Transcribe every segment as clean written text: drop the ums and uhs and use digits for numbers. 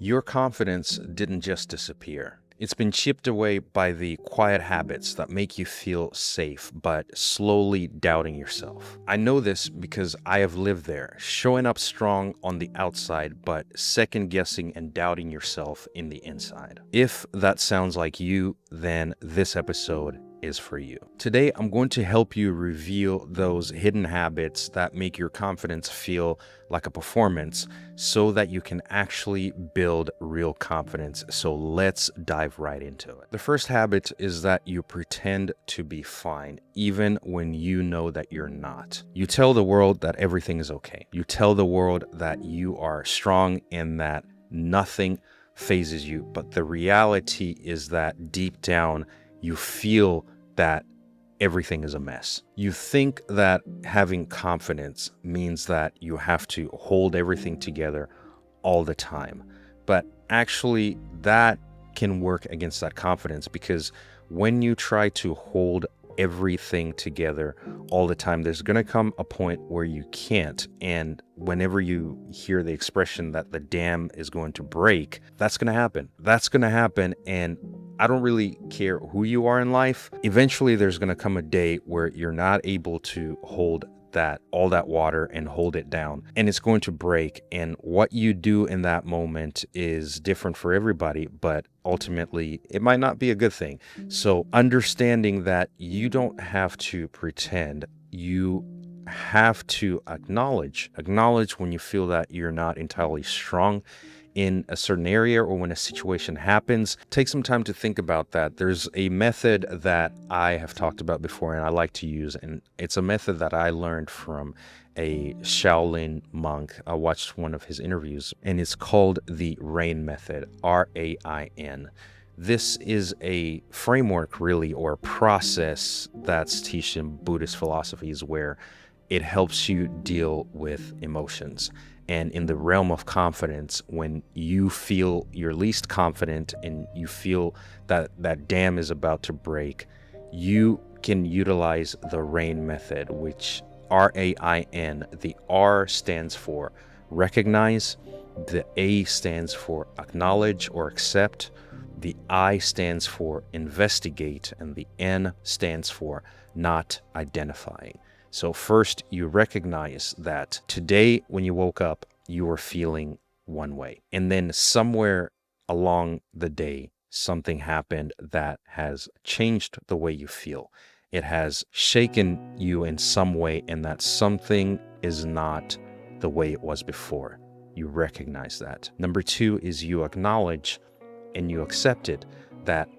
Your confidence didn't just disappear. It's been chipped away by the quiet habits that make you feel safe, but slowly doubting yourself. I know this because I have lived there, showing up strong on the outside, but second guessing and doubting yourself in the inside. If that sounds like you, then this episode is for you. Today, I'm going to help you reveal those hidden habits that make your confidence feel like a performance so that you can actually build real confidence. So let's dive right into it. The first habit is that you pretend to be fine, even when you know that you're not. You tell the world that everything is okay. You tell the world that you are strong and that nothing phases you. But the reality is that deep down, you feel that everything is a mess. You think that having confidence means that you have to hold everything together all the time. But actually, that can work against that confidence, because when you try to hold everything together all the time, there's going to come a point where you can't. And whenever you hear the expression that the dam is going to break, that's going to happen. That's going to happen. And I don't really care who you are in life. Eventually, there's going to come a day where you're not able to hold all that water and hold it down, and it's going to break. And what you do in that moment is different for everybody, but ultimately it might not be a good thing. So understanding that you don't have to pretend, you have to acknowledge when you feel that you're not entirely strong in a certain area, or when a situation happens. Take some time to think about that. There's a method that I have talked about before and I like to use, and it's a method that I learned from a Shaolin monk. I watched one of his interviews, and it's called the RAIN method, RAIN. This is a framework, really, or a process that's taught in Buddhist philosophies, where it helps you deal with emotions. And in the realm of confidence, when you feel you're least confident and you feel that that dam is about to break, you can utilize the RAIN method, which RAIN. The R stands for recognize, the A stands for acknowledge or accept, the I stands for investigate, and the N stands for not identifying. So first, you recognize that today when you woke up, you were feeling one way. And then somewhere along the day, something happened that has changed the way you feel. It has shaken you in some way, and that something is not the way it was before. You recognize that. Number two is you acknowledge and you accept it, that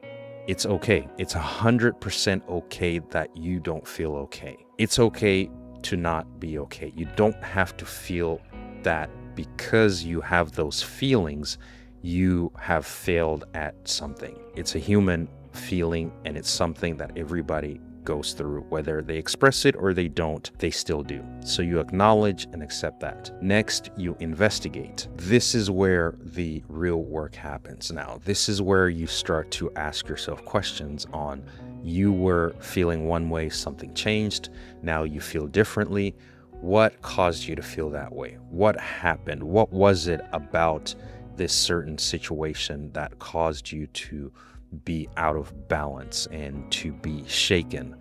it's okay. It's 100% okay that you don't feel okay. It's okay to not be okay. You don't have to feel that because you have those feelings, you have failed at something. It's a human feeling, and it's something that everybody goes through. Whether they express it or they don't, they still do. So you acknowledge and accept that. Next, you investigate. This is where the real work happens. Now, this is where you start to ask yourself questions on, you were feeling one way, something changed, now you feel differently. What caused you to feel that way? What happened? What was it about this certain situation that caused you to be out of balance and to be shaken?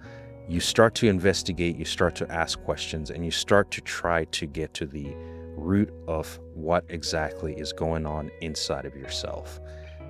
You start to investigate, you start to ask questions, and you start to try to get to the root of what exactly is going on inside of yourself.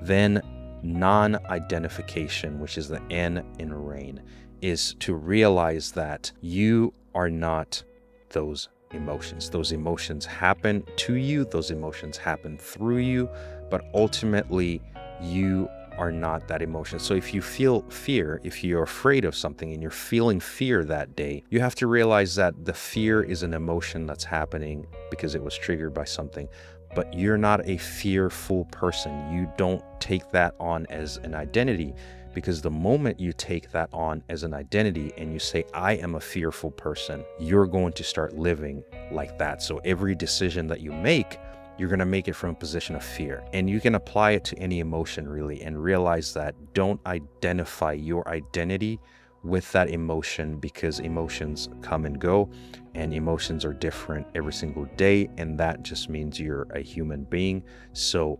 Then non-identification, which is the N in RAIN, is to realize that you are not those emotions. Those emotions happen to you, those emotions happen through you, but ultimately you are not that emotion. So if you feel fear, if you're afraid of something and you're feeling fear that day, you have to realize that the fear is an emotion that's happening because it was triggered by something, but you're not a fearful person. You don't take that on as an identity, because the moment you take that on as an identity and you say, I am a fearful person, you're going to start living like that. So every decision that you make, you're going to make it from a position of fear. And you can apply it to any emotion, really, and realize that don't identify your identity with that emotion, because emotions come and go, and emotions are different every single day. And that just means you're a human being. So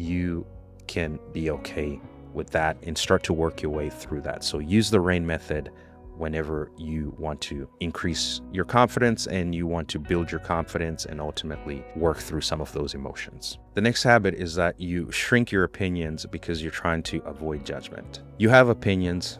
you can be okay with that and start to work your way through that. So use the RAIN method whenever you want to increase your confidence and you want to build your confidence and ultimately work through some of those emotions. The next habit is that you shrink your opinions because you're trying to avoid judgment. You have opinions,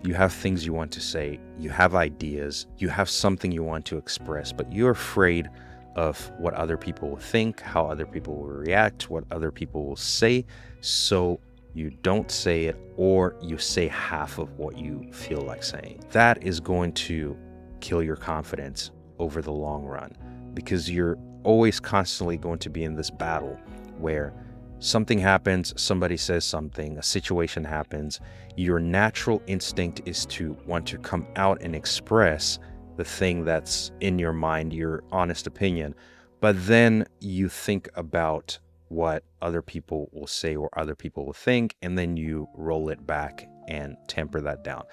you have things you want to say, you have ideas, you have something you want to express, but you're afraid of what other people will think, how other people will react, what other people will say. So you don't say it, or you say half of what you feel like saying. That is going to kill your confidence over the long run, because you're always constantly going to be in this battle where something happens, somebody says something, a situation happens. Your natural instinct is to want to come out and express the thing that's in your mind, your honest opinion. But then you think about what other people will say or other people will think, and then you roll it back and temper that down.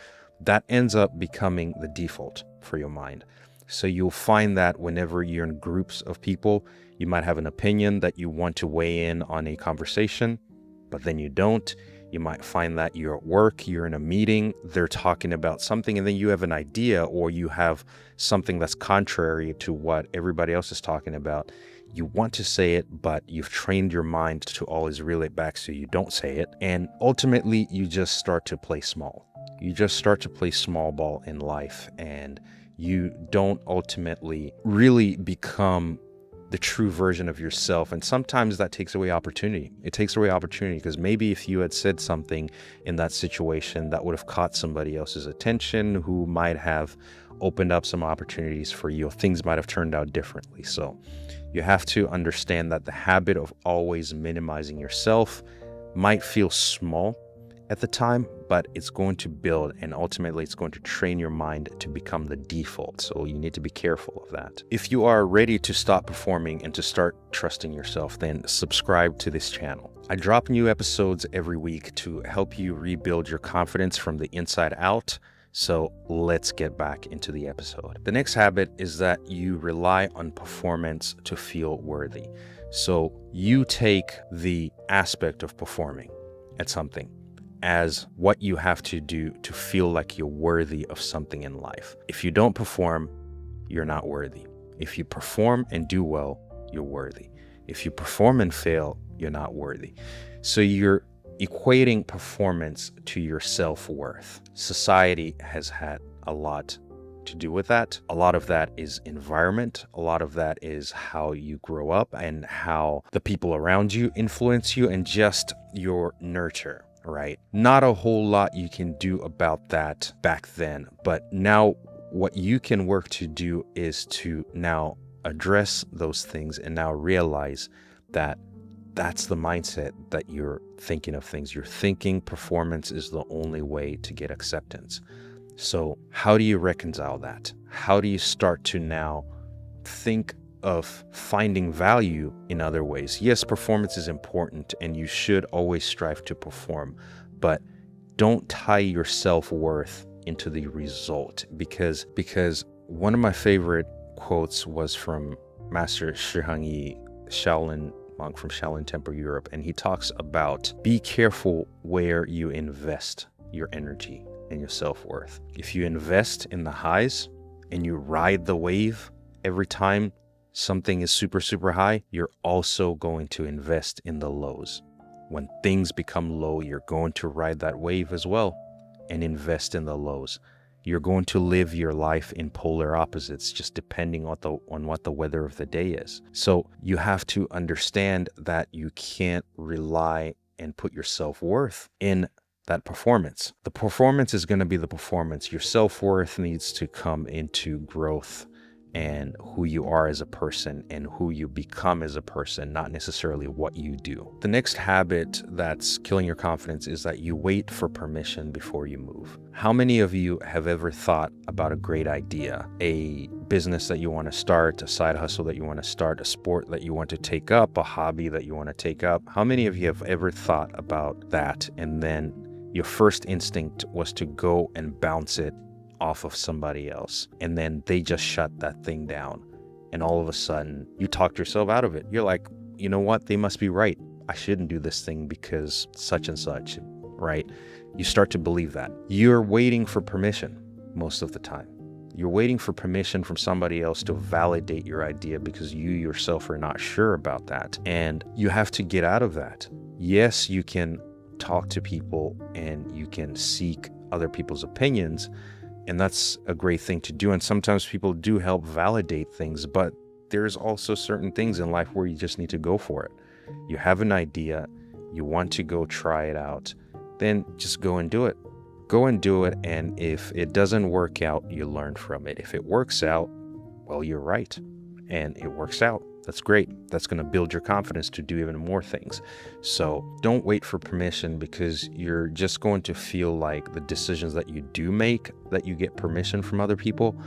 That ends up becoming the default for your mind. So you'll find that whenever you're in groups of people, you might have an opinion that you want to weigh in on a conversation, but then you don't. You might find that you're at work, you're in a meeting, they're talking about something, and then you have an idea, or you have something that's contrary to what everybody else is talking about. You want to say it, but you've trained your mind to always reel it back so you don't say it. And ultimately, you just start to play small. You just start to play small ball in life, and you don't ultimately really become the true version of yourself. And sometimes that takes away opportunity. It takes away opportunity because maybe if you had said something in that situation that would have caught somebody else's attention, who might have opened up some opportunities for you, things might have turned out differently. So you have to understand that the habit of always minimizing yourself might feel small at the time, but it's going to build, and ultimately it's going to train your mind to become the default. So you need to be careful of that. If you are ready to stop performing and to start trusting yourself, then subscribe to this channel. I drop new episodes every week to help you rebuild your confidence from the inside out. So let's get back into the episode. The next habit is that you rely on performance to feel worthy. So you take the aspect of performing at something as what you have to do to feel like you're worthy of something in life. If you don't perform, you're not worthy. If you perform and do well, you're worthy. If you perform and fail, you're not worthy. So you're equating performance to your self-worth. Society has had a lot to do with that. A lot of that is environment. A lot of that is how you grow up and how the people around you influence you, and just your nurture, right? Not a whole lot you can do about that back then, but now what you can work to do is to now address those things and now realize that that's the mindset that you're thinking of things. You're thinking performance is the only way to get acceptance. So how do you reconcile that? How do you start to now think of finding value in other ways? Yes, performance is important and you should always strive to perform, but don't tie your self-worth into the result, because one of my favorite quotes was from Master Shihang, Shaolin monk from Shaolin Temple, Europe, and he talks about be careful where you invest your energy and your self-worth. If you invest in the highs and you ride the wave every time something is super, super high, you're also going to invest in the lows. When things become low, you're going to ride that wave as well and invest in the lows. You're going to live your life in polar opposites, just depending on what the weather of the day is. So you have to understand that you can't rely and put your self-worth in that performance. The performance is going to be the performance. Your self-worth needs to come into growth and who you are as a person and who you become as a person, not necessarily what you do. The next habit that's killing your confidence is that you wait for permission before you move. How many of you have ever thought about a great idea, a business that you want to start, a side hustle that you want to start, a sport that you want to take up, a hobby that you want to take up? How many of you have ever thought about that and then your first instinct was to go and bounce it off of somebody else, and then they just shut that thing down, and all of a sudden you talked yourself out of it? You're like, you know what, they must be right. I shouldn't do this thing because such and such, right? You start to believe that. You're waiting for permission most of the time. You're waiting for permission from somebody else to validate your idea because you yourself are not sure about that. And you have to get out of that. Yes, you can talk to people and you can seek other people's opinions, and that's a great thing to do. And sometimes people do help validate things, but there's also certain things in life where you just need to go for it. You have an idea, you want to go try it out, then just go and do it. Go and do it, and if it doesn't work out, you learn from it. If it works out, well, you're right, and it works out. That's great. That's going to build your confidence to do even more things. So don't wait for permission, because you're just going to feel like the decisions that you do make, that you get permission from other people,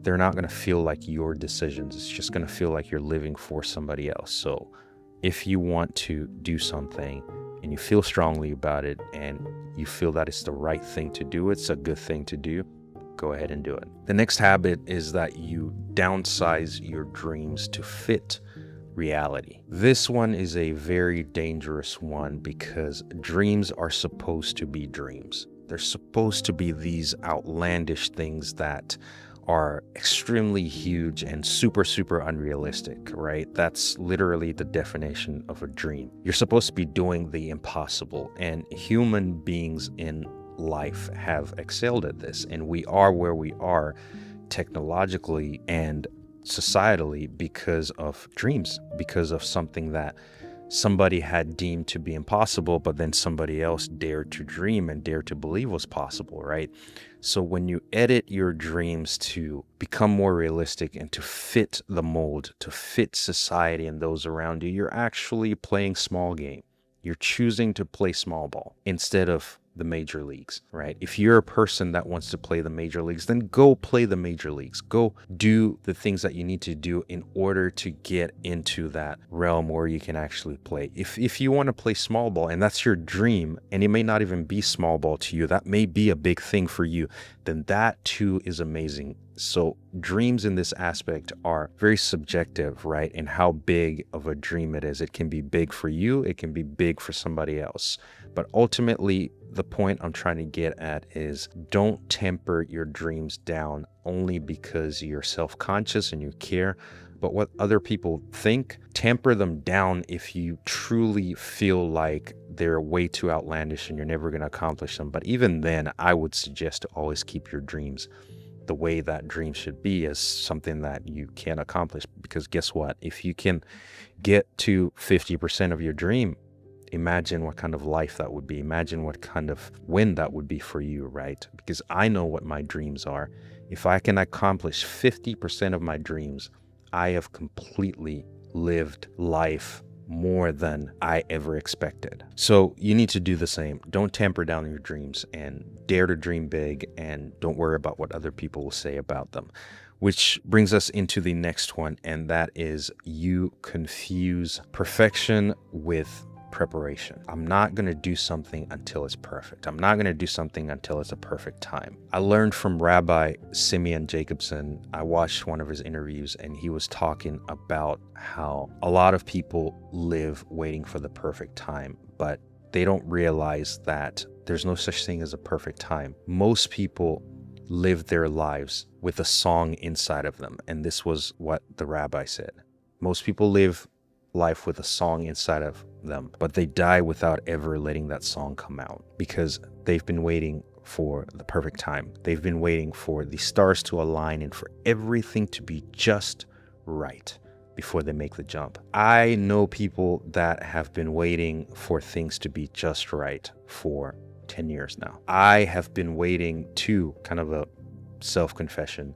they're not going to feel like your decisions. It's just going to feel like you're living for somebody else. So if you want to do something and you feel strongly about it and you feel that it's the right thing to do, it's a good thing to do, go ahead and do it. The next habit is that you downsize your dreams to fit reality. This one is a very dangerous one because dreams are supposed to be dreams. They're supposed to be these outlandish things that are extremely huge and super, super unrealistic, right? That's literally the definition of a dream. You're supposed to be doing the impossible, and human beings in life have excelled at this, and we are where we are technologically and societally because of dreams, because of something that somebody had deemed to be impossible, but then somebody else dared to dream and dared to believe was possible, right? So when you edit your dreams to become more realistic and to fit the mold, to fit society and those around you, you're actually playing small game. You're choosing to play small ball instead of the major leagues, right? If you're a person that wants to play the major leagues, then go play the major leagues. Go do the things that you need to do in order to get into that realm where you can actually play. If you want to play small ball and that's your dream, and it may not even be small ball to you, that may be a big thing for you, then that too is amazing. So dreams in this aspect are very subjective, right? And how big of a dream it is. It can be big for you, it can be big for somebody else. But ultimately, the point I'm trying to get at is don't temper your dreams down only because you're self-conscious and you care about what other people think. Temper them down if you truly feel like they're way too outlandish and you're never going to accomplish them. But even then, I would suggest to always keep your dreams the way that dreams should be, as something that you can accomplish. Because guess what? If you can get to 50% of your dream, imagine what kind of life that would be. Imagine what kind of win that would be for you, right? Because I know what my dreams are. If I can accomplish 50% of my dreams, I have completely lived life more than I ever expected. So you need to do the same. Don't tamper down your dreams and dare to dream big, and don't worry about what other people will say about them. Which brings us into the next one, and that is you confuse perfection with preparation. I'm not going to do something until it's perfect. I'm not going to do something until it's a perfect time. I learned from Rabbi Simeon Jacobson. I watched one of his interviews and he was talking about how a lot of people live waiting for the perfect time, but they don't realize that there's no such thing as a perfect time. Most people live their lives with a song inside of them, and this was what the rabbi said. Most people live life with a song inside of them, but they die without ever letting that song come out because they've been waiting for the perfect time. They've been waiting for the stars to align and for everything to be just right before they make the jump. I know people that have been waiting for things to be just right for 10 years now. I have been waiting to, kind of a self-confession,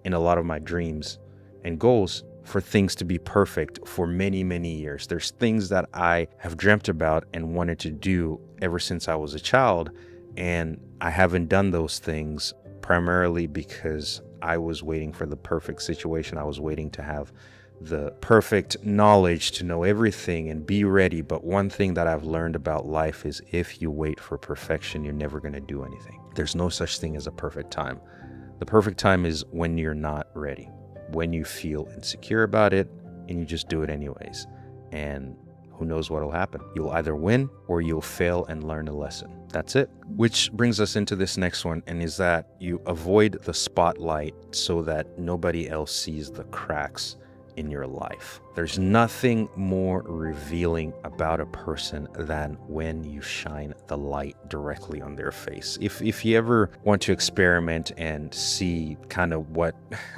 in a lot of my dreams and goals, for things to be perfect for many, many years. There's things that I have dreamt about and wanted to do ever since I was a child, and I haven't done those things primarily because I was waiting for the perfect situation. I was waiting to have the perfect knowledge to know everything and be ready. But one thing that I've learned about life is if you wait for perfection, you're never going to do anything. There's no such thing as a perfect time. The perfect time is when you're not ready, when you feel insecure about it and you just do it anyways. And who knows what will happen. You'll either win or you'll fail and learn a lesson. That's it. Which brings us into this next one, and is that you avoid the spotlight so that nobody else sees the cracks in your life. There's nothing more revealing about a person than when you shine the light directly on their face. If you ever want to experiment and see kind of what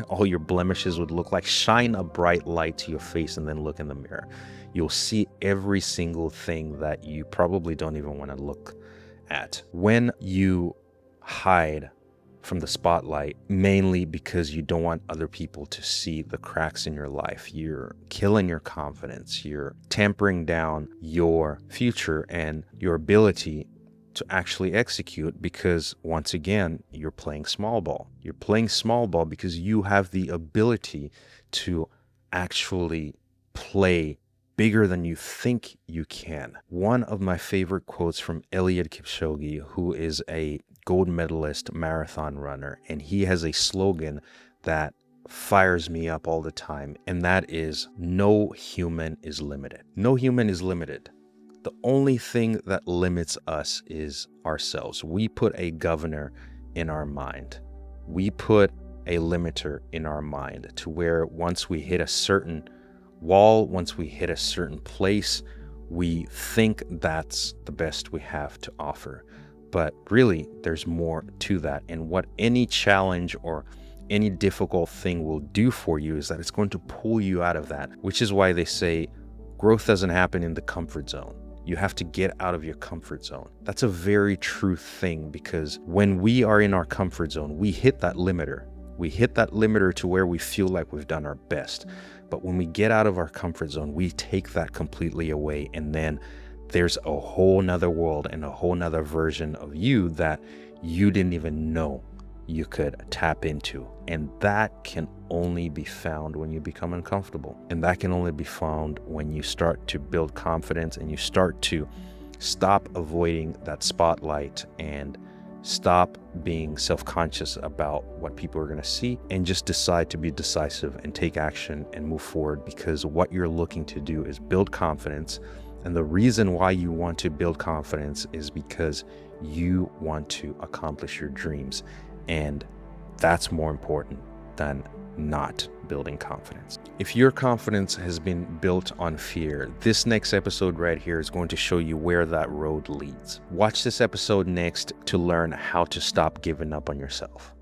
all your blemishes would look like, shine a bright light to your face and then look in the mirror. You'll see every single thing that you probably don't even want to look at. When you hide from the spotlight, mainly because you don't want other people to see the cracks in your life, you're killing your confidence, you're tampering down your future and your ability to actually execute, because once again, you're playing small ball. You're playing small ball because you have the ability to actually play bigger than you think you can. One of my favorite quotes from Eliud Kipchoge, who is a gold medalist marathon runner, and he has a slogan that fires me up all the time, and that is, no human is limited. No human is limited. The only thing that limits us is ourselves. We put a governor in our mind. We put a limiter in our mind to where once we hit a certain wall, once we hit a certain place, we think that's the best we have to offer. But really, there's more to that. And what any challenge or any difficult thing will do for you is that it's going to pull you out of that, which is why they say growth doesn't happen in the comfort zone. You have to get out of your comfort zone. That's a very true thing, because when we are in our comfort zone, we hit that limiter. We hit that limiter to where we feel like we've done our best. But when we get out of our comfort zone, we take that completely away, and then there's a whole nother world and a whole nother version of you that you didn't even know you could tap into. And that can only be found when you become uncomfortable. And that can only be found when you start to build confidence and you start to stop avoiding that spotlight and stop being self-conscious about what people are going to see, and just decide to be decisive and take action and move forward, because what you're looking to do is build confidence. And the reason why you want to build confidence is because you want to accomplish your dreams. And that's more important than not building confidence. If your confidence has been built on fear, this next episode right here is going to show you where that road leads. Watch this episode next to learn how to stop giving up on yourself.